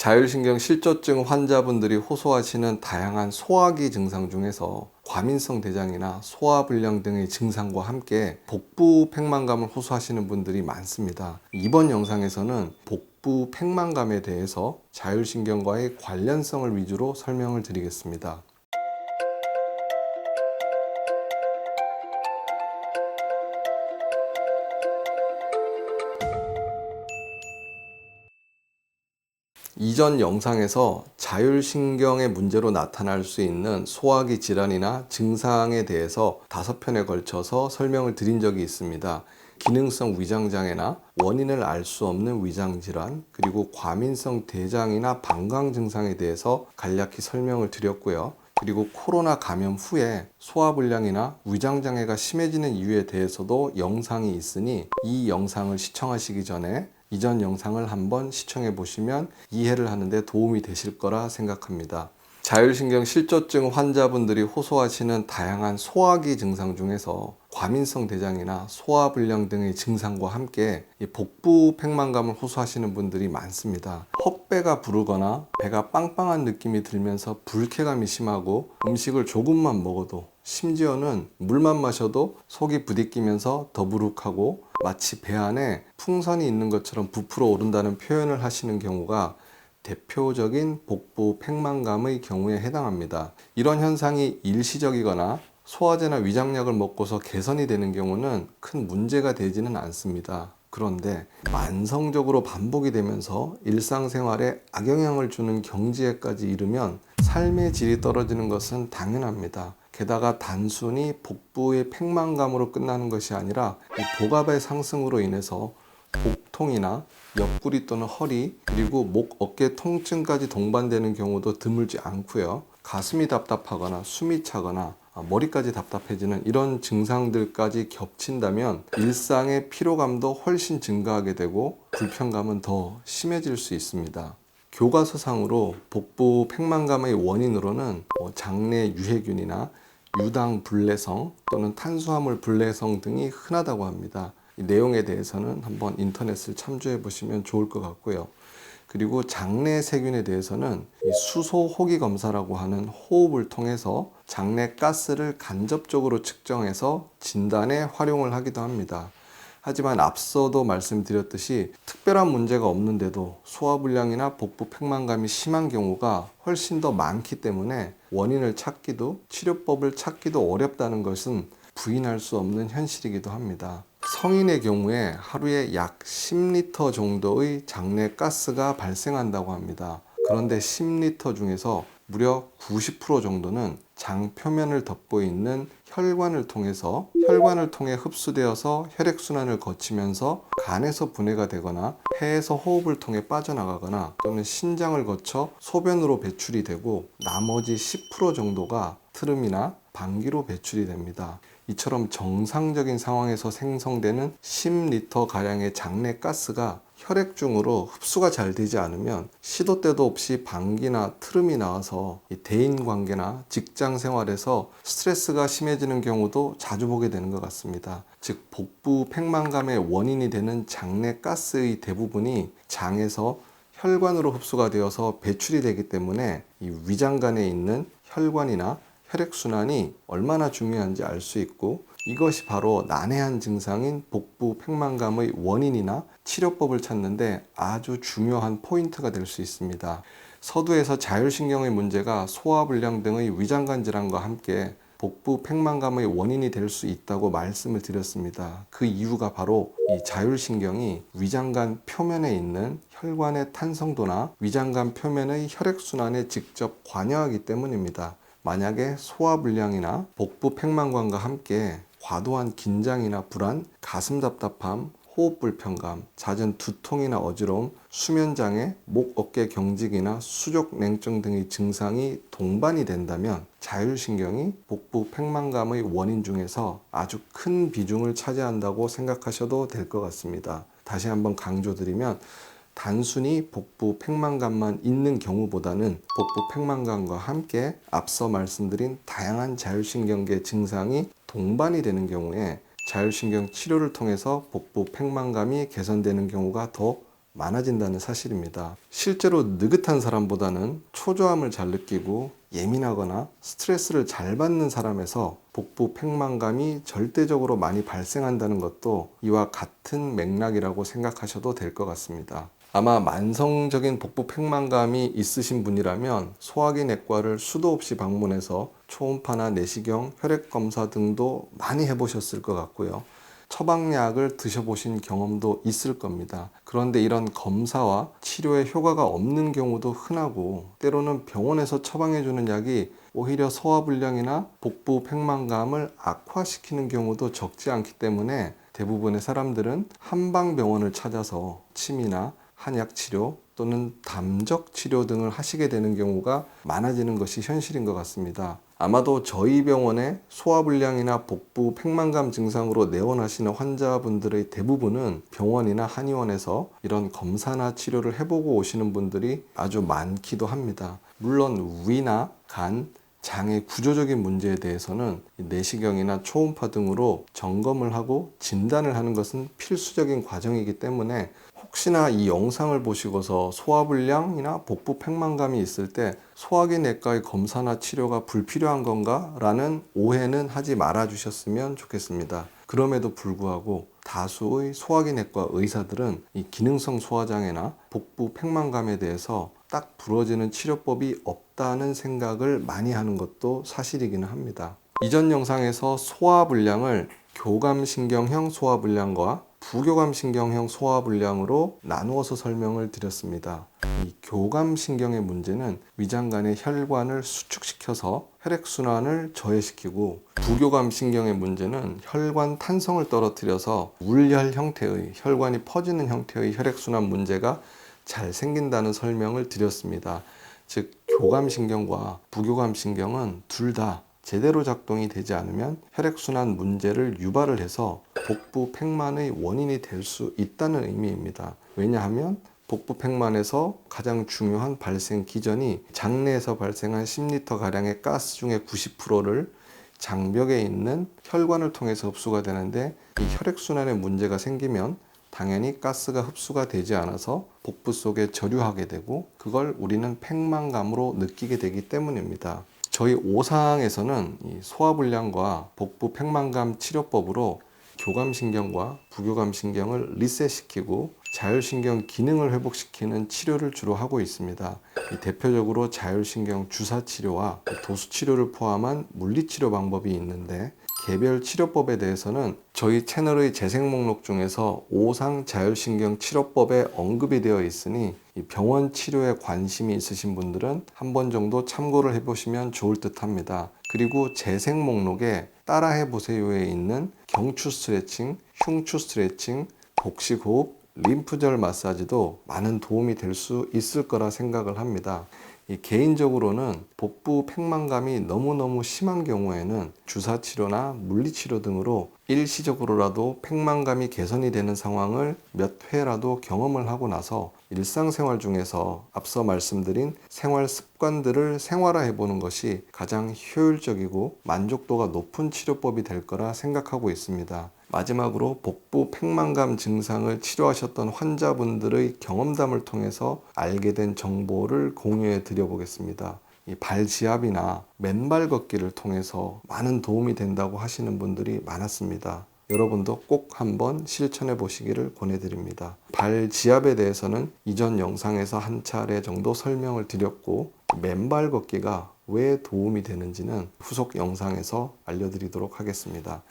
자율신경 실조증 환자분들이 호소하시는 다양한 소화기 증상 중에서 과민성 대장이나 소화불량 등의 증상과 함께 복부 팽만감을 호소하시는 분들이 많습니다. 이번 영상에서는 복부 팽만감에 대해서 자율신경과의 관련성을 위주로 설명을 드리겠습니다. 이전 영상에서 자율신경의 문제로 나타날 수 있는 소화기 질환이나 증상에 대해서 5편에 걸쳐서 설명을 드린 적이 있습니다. 기능성 위장장애나 원인을 알 수 없는 위장질환, 그리고 과민성 대장이나 방광 증상에 대해서 간략히 설명을 드렸고요. 그리고 코로나 감염 후에 소화불량이나 위장장애가 심해지는 이유에 대해서도 영상이 있으니 이 영상을 시청하시기 전에 이전 영상을 한번 시청해 보시면 이해를 하는데 도움이 되실 거라 생각합니다. 자율신경 실조증 환자분들이 호소하시는 다양한 소화기 증상 중에서 과민성 대장이나 소화불량 등의 증상과 함께 복부 팽만감을 호소하시는 분들이 많습니다. 헛배가 부르거나 배가 빵빵한 느낌이 들면서 불쾌감이 심하고 음식을 조금만 먹어도, 심지어는 물만 마셔도 속이 부딪히면서 더부룩하고 마치 배 안에 풍선이 있는 것처럼 부풀어 오른다는 표현을 하시는 경우가 대표적인 복부 팽만감의 경우에 해당합니다. 이런 현상이 일시적이거나 소화제나 위장약을 먹고서 개선이 되는 경우는 큰 문제가 되지는 않습니다. 그런데 만성적으로 반복이 되면서 일상생활에 악영향을 주는 경지에까지 이르면 삶의 질이 떨어지는 것은 당연합니다. 게다가 단순히 복부의 팽만감으로 끝나는 것이 아니라 이 복압의 상승으로 인해서 복통이나 옆구리 또는 허리, 그리고 목, 어깨 통증까지 동반되는 경우도 드물지 않고요. 가슴이 답답하거나 숨이 차거나 머리까지 답답해지는 이런 증상들까지 겹친다면 일상의 피로감도 훨씬 증가하게 되고 불편감은 더 심해질 수 있습니다. 교과서상으로 복부 팽만감의 원인으로는 장내 유해균이나 유당 불내성 또는 탄수화물 불내성 등이 흔하다고 합니다. 이 내용에 대해서는 한번 인터넷을 참조해 보시면 좋을 것 같고요. 그리고 장내 세균에 대해서는 이 수소 호기 검사라고 하는 호흡을 통해서 장내 가스를 간접적으로 측정해서 진단에 활용을 하기도 합니다. 하지만 앞서도 말씀드렸듯이 특별한 문제가 없는데도 소화불량이나 복부 팽만감이 심한 경우가 훨씬 더 많기 때문에 원인을 찾기도 치료법을 찾기도 어렵다는 것은 부인할 수 없는 현실이기도 합니다. 성인의 경우에 하루에 약 10리터 정도의 장내 가스가 발생한다고 합니다. 그런데 10리터 중에서 무려 90% 정도는 장 표면을 덮고 있는 혈관을 통해 흡수되어서 혈액순환을 거치면서 간에서 분해가 되거나 폐에서 호흡을 통해 빠져나가거나 또는 신장을 거쳐 소변으로 배출이 되고, 나머지 10% 정도가 트름이나 방귀로 배출이 됩니다. 이처럼 정상적인 상황에서 생성되는 10리터 가량의 장내 가스가 혈액 중으로 흡수가 잘 되지 않으면 시도 때도 없이 방귀나 트름이 나와서 대인관계나 직장 생활에서 스트레스가 심해지는 경우도 자주 보게 되는 것 같습니다. 즉, 복부 팽만감의 원인이 되는 장내 가스의 대부분이 장에서 혈관으로 흡수가 되어서 배출이 되기 때문에 이 위장관에 있는 혈관이나 혈액순환이 얼마나 중요한지 알 수 있고, 이것이 바로 난해한 증상인 복부 팽만감의 원인이나 치료법을 찾는데 아주 중요한 포인트가 될 수 있습니다. 서두에서 자율신경의 문제가 소화불량 등의 위장관 질환과 함께 복부 팽만감의 원인이 될 수 있다고 말씀을 드렸습니다. 그 이유가 바로 이 자율신경이 위장관 표면에 있는 혈관의 탄성도나 위장관 표면의 혈액순환에 직접 관여하기 때문입니다. 만약에 소화불량이나 복부 팽만감과 함께 과도한 긴장이나 불안, 가슴 답답함, 호흡 불편감, 잦은 두통이나 어지러움, 수면장애, 목, 어깨 경직이나 수족 냉증 등의 증상이 동반이 된다면 자율신경이 복부 팽만감의 원인 중에서 아주 큰 비중을 차지한다고 생각하셔도 될 것 같습니다. 다시 한번 강조드리면, 단순히 복부 팽만감만 있는 경우보다는 복부 팽만감과 함께 앞서 말씀드린 다양한 자율신경계 증상이 동반이 되는 경우에 자율신경 치료를 통해서 복부 팽만감이 개선되는 경우가 더 많아진다는 사실입니다. 실제로 느긋한 사람보다는 초조함을 잘 느끼고 예민하거나 스트레스를 잘 받는 사람에서 복부 팽만감이 절대적으로 많이 발생한다는 것도 이와 같은 맥락이라고 생각하셔도 될 것 같습니다. 아마 만성적인 복부 팽만감이 있으신 분이라면 소화기 내과를 수도 없이 방문해서 초음파나 내시경, 혈액 검사 등도 많이 해보셨을 것 같고요. 처방약을 드셔보신 경험도 있을 겁니다. 그런데 이런 검사와 치료에 효과가 없는 경우도 흔하고, 때로는 병원에서 처방해주는 약이 오히려 소화불량이나 복부 팽만감을 악화시키는 경우도 적지 않기 때문에 대부분의 사람들은 한방병원을 찾아서 침이나 한약 치료 또는 담적 치료 등을 하시게 되는 경우가 많아지는 것이 현실인 것 같습니다. 아마도 저희 병원에 소화불량이나 복부 팽만감 증상으로 내원하시는 환자분들의 대부분은 병원이나 한의원에서 이런 검사나 치료를 해보고 오시는 분들이 아주 많기도 합니다. 물론 위나 간, 장의 구조적인 문제에 대해서는 내시경이나 초음파 등으로 점검을 하고 진단을 하는 것은 필수적인 과정이기 때문에 혹시나 이 영상을 보시고서 소화불량이나 복부 팽만감이 있을 때 소화기 내과의 검사나 치료가 불필요한 건가? 라는 오해는 하지 말아 주셨으면 좋겠습니다. 그럼에도 불구하고 다수의 소화기 내과 의사들은 이 기능성 소화장애나 복부 팽만감에 대해서 딱 부러지는 치료법이 없다는 생각을 많이 하는 것도 사실이기는 합니다. 이전 영상에서 소화불량을 교감신경형 소화불량과 부교감신경형 소화불량으로 나누어서 설명을 드렸습니다. 이 교감신경의 문제는 위장간의 혈관을 수축시켜서 혈액순환을 저해시키고, 부교감신경의 문제는 혈관 탄성을 떨어뜨려서 울혈 형태의, 혈관이 퍼지는 형태의 혈액순환 문제가 잘 생긴다는 설명을 드렸습니다. 즉, 교감신경과 부교감신경은 둘 다 제대로 작동이 되지 않으면 혈액순환 문제를 유발을 해서 복부 팽만의 원인이 될 수 있다는 의미입니다. 왜냐하면 복부 팽만에서 가장 중요한 발생 기전이 장내에서 발생한 10리터가량의 가스 중에 90%를 장벽에 있는 혈관을 통해서 흡수가 되는데, 이 혈액순환에 문제가 생기면 당연히 가스가 흡수가 되지 않아서 복부 속에 저류하게 되고, 그걸 우리는 팽만감으로 느끼게 되기 때문입니다. 저희 오상에서는 이 소화불량과 복부 팽만감 치료법으로 교감신경과 부교감신경을 리셋시키고 자율신경 기능을 회복시키는 치료를 주로 하고 있습니다. 대표적으로 자율신경 주사치료와 도수치료를 포함한 물리치료 방법이 있는데, 개별 치료법에 대해서는 저희 채널의 재생 목록 중에서 오상 자율신경 치료법에 언급이 되어 있으니 병원 치료에 관심이 있으신 분들은 한 번 정도 참고를 해보시면 좋을 듯 합니다. 그리고 재생 목록에 따라해 보세요에 있는 경추 스트레칭, 흉추 스트레칭, 복식호흡, 림프절 마사지도 많은 도움이 될 수 있을 거라 생각을 합니다. 개인적으로는 복부 팽만감이 너무너무 심한 경우에는 주사치료나 물리치료 등으로 일시적으로라도 팽만감이 개선이 되는 상황을 몇 회라도 경험을 하고 나서 일상생활 중에서 앞서 말씀드린 생활 습관들을 생활화해 보는 것이 가장 효율적이고 만족도가 높은 치료법이 될 거라 생각하고 있습니다. 마지막으로 복부 팽만감 증상을 치료하셨던 환자분들의 경험담을 통해서 알게 된 정보를 공유해 드려 보겠습니다. 이 발지압이나 맨발 걷기를 통해서 많은 도움이 된다고 하시는 분들이 많았습니다. 여러분도 꼭 한번 실천해 보시기를 권해드립니다. 발지압에 대해서는 이전 영상에서 한 차례 정도 설명을 드렸고, 맨발 걷기가 왜 도움이 되는지는 후속 영상에서 알려드리도록 하겠습니다.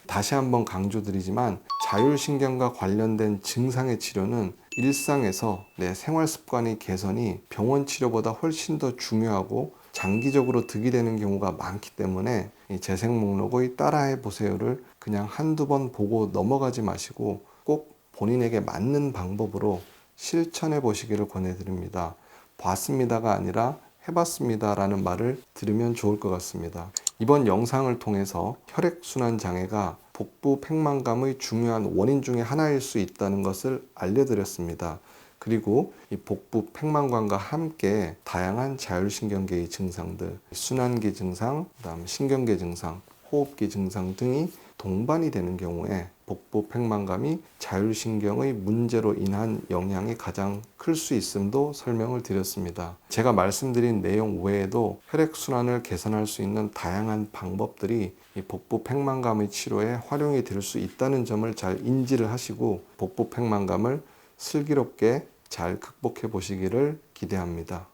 다시 한번 강조드리지만 자율신경과 관련된 증상의 치료는 일상에서 내 생활 습관의 개선이 병원 치료보다 훨씬 더 중요하고 장기적으로 득이 되는 경우가 많기 때문에 이 재생 목록의 따라해 보세요를 그냥 한두 번 보고 넘어가지 마시고 꼭 본인에게 맞는 방법으로 실천해 보시기를 권해드립니다. 봤습니다가 아니라 해봤습니다 라는 말을 들으면 좋을 것 같습니다. 이번 영상을 통해서 혈액순환 장애가 복부 팽만감의 중요한 원인 중에 하나일 수 있다는 것을 알려드렸습니다. 그리고 이 복부 팽만감과 함께 다양한 자율신경계의 증상들, 순환기 증상, 그다음 신경계 증상, 호흡기 증상 등이 동반이 되는 경우에 복부 팽만감이 자율신경의 문제로 인한 영향이 가장 클 수 있음도 설명을 드렸습니다. 제가 말씀드린 내용 외에도 혈액순환을 개선할 수 있는 다양한 방법들이 이 복부 팽만감의 치료에 활용이 될 수 있다는 점을 잘 인지를 하시고 복부 팽만감을 슬기롭게 잘 극복해 보시기를 기대합니다.